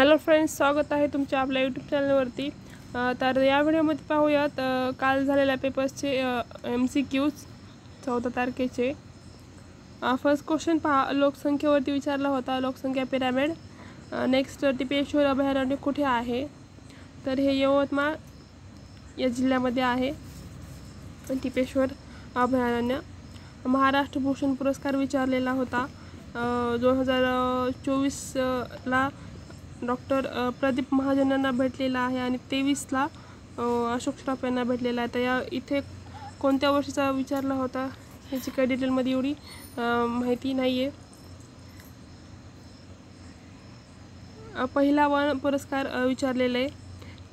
Hello friends, स्वागत आहे तुमच्या आपल्या यूट्यूब चॅनलवरती। तर या व्हिडिओमध्ये पाहूयात काल झालेल्या पेपर्सचे MCQs 14 तारखेचे। फर्स्ट क्वेश्चन पहा, लोकसंख्येवरती विचारला होता, लोकसंख्या पिरामिड। नेक्स्ट, टिपेश्वर अभयारण्य कुठे आहे? तर हे यवतमाळ या जिल्ह्यामध्ये आहे टिपेश्वर अभयारण्य। महाराष्ट्र भूषण पुरस्कार विचारलेला होता 2024ला डॉक्टर प्रदीप महाजन यांना भेटलेला आहे आणि 23ला अशोक श्रॉफ यांना भेटलेला आहे। तर या इथे कोणत्या वर्षीचा विचारला होता याची काही डिटेलमध्ये एवढी माहिती नाही आहे। पहिला वन पुरस्कार विचारलेले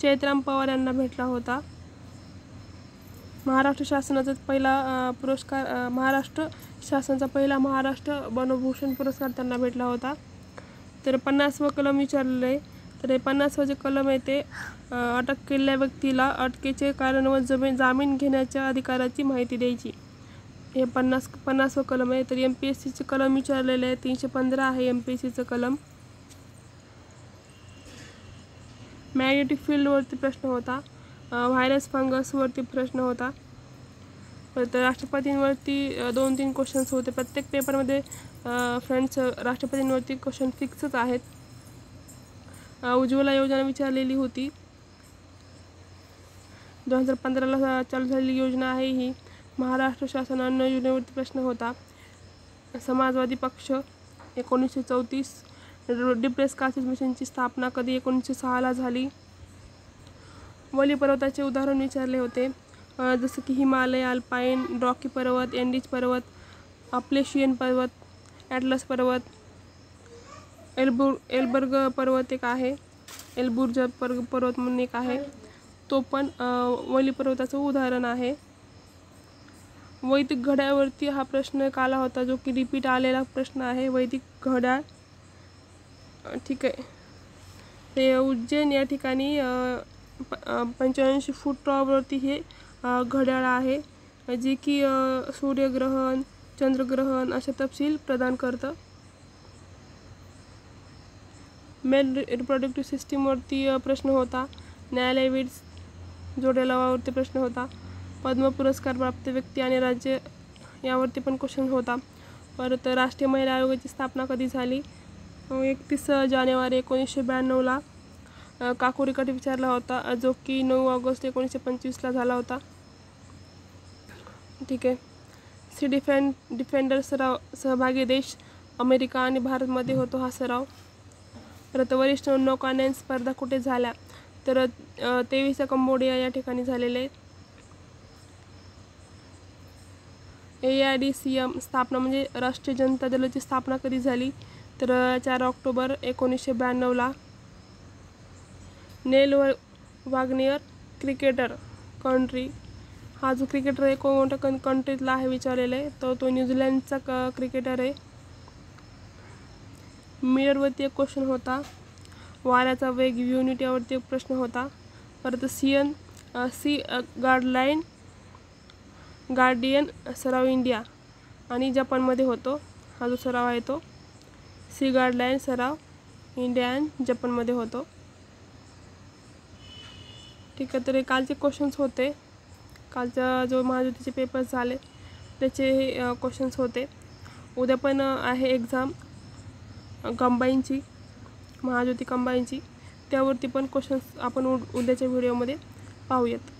चैत्राम पवार यांना भेटला होता। महाराष्ट्र शासनाचा पहिला पुरस्कार, महाराष्ट्र शासनाचा पहिला महाराष्ट्र वनभूषण पुरस्कार त्यांना भेटला होता। तर 50वा कलम विचारलेले, तर हे 50वा जे कलम आहे ते अटक केलेल्या व्यक्तीला अटकेचे कारण व जामीन घेण्याच्या अधिकाराची माहिती द्यायची। हे 50वा कलम आहे। तर MPSCचे कलम विचारलेले आहे, 315 आहे MPSCचं कलम। मॅग्नेटिक फील्डवरती प्रश्न होता, व्हायरस फंगसवरती प्रश्न होता। तर राष्ट्रपतींवरती 2-3 क्वेश्चन्स होते प्रत्येक पेपरमध्ये। फ्रेंड्स, राष्ट्रपतींवरती क्वेश्चन फिक्सच आहेत। उज्ज्वला योजना विचारलेली होती, 2015ला चालू झालेली योजना आहे ही। महाराष्ट्र शासन अन्न योजनेवरती प्रश्न होता। समाजवादी पक्ष 1934। डिप्रेस कासेस मिशनची स्थापना कधी? 1906ला झाली। वली पर्वताचे उदाहरण विचारले होते, जसं की हिमालय, अल्पाईन, रॉकी पर्वत, एंडीज पर्वत, अपलेशियन पर्वत, ॲटलस पर्वत, एल्बर्ग पर्वत एक आहे, एल्बुर्ज पर्वत म्हणून एक आहे, तो पण वली पर्वताचं उदाहरण आहे। वैदिक घड्याळवरती हा प्रश्न आला होता, जो की रिपीट आलेला प्रश्न आहे, वैदिक घड्याळ। ठीक आहे, ते उज्जैन या ठिकाणी 85 फूट टॉपवरती हे घड्याळ आहे, जे की सूर्यग्रहण, चंद्रग्रहण असे तपशील प्रदान करतं। मेल रिप्रोडक्टिव्ह सिस्टीमवरती प्रश्न होता। न्यायालय वीड्स जोडेलावावरती प्रश्न होता। पद्म पुरस्कार प्राप्त व्यक्ती आणि राज्य यावरती पण क्वेश्चन होता। परत राष्ट्रीय महिला आयोगाची स्थापना कधी झाली? 31 जानेवारी 1992ला। काकोरी कट विचारला होता, जो की 9 ऑगस्ट 1925ला झाला होता। ठीक आहे, सी डिफेंडर सराव सहभागी देश अमेरिका आणि भारतमध्ये होतो हा सराव। परत वरिष्ठ नौकानयन स्पर्धा कुठे झाल्या? तर 23 कंबोडिया या ठिकाणी झालेले। AIDCM स्थापना म्हणजे राष्ट्रीय जनता दलाची स्थापना कधी झाली? तर 4 ऑक्टोबर 1992ला। नेल वाग्नियर क्रिकेटर कंट्री, हा जो क्रिकेटर आहे कोणत्या कंट्रीतला आहे विचारलेला आहे, तर तो न्यूझीलंडचा क्रिकेटर आहे। मिररवरती एक क्वेश्चन होता। वाऱ्याचा वेग युनिट यावरती एक प्रश्न होता। परत सी गार्डियन सराव इंडिया आणि जपानमध्ये होतो, हा जो सराव आहे तो सी गार्डलाईन सराव इंडिया आणि जपानमध्ये होतो। ठीक आहे, तर कालचे क्वेश्चन्स होते, कालचा जो महाज्योतीचे पेपर्स झाले त्याचे हे क्वेश्चन्स होते। उद्या पण आहे एक्झाम कंबाईनची, महाज्योती कंबाईनची, त्यावरती पण क्वेश्चन्स आपण उद्याच्या व्हिडिओमध्ये पाहूयात।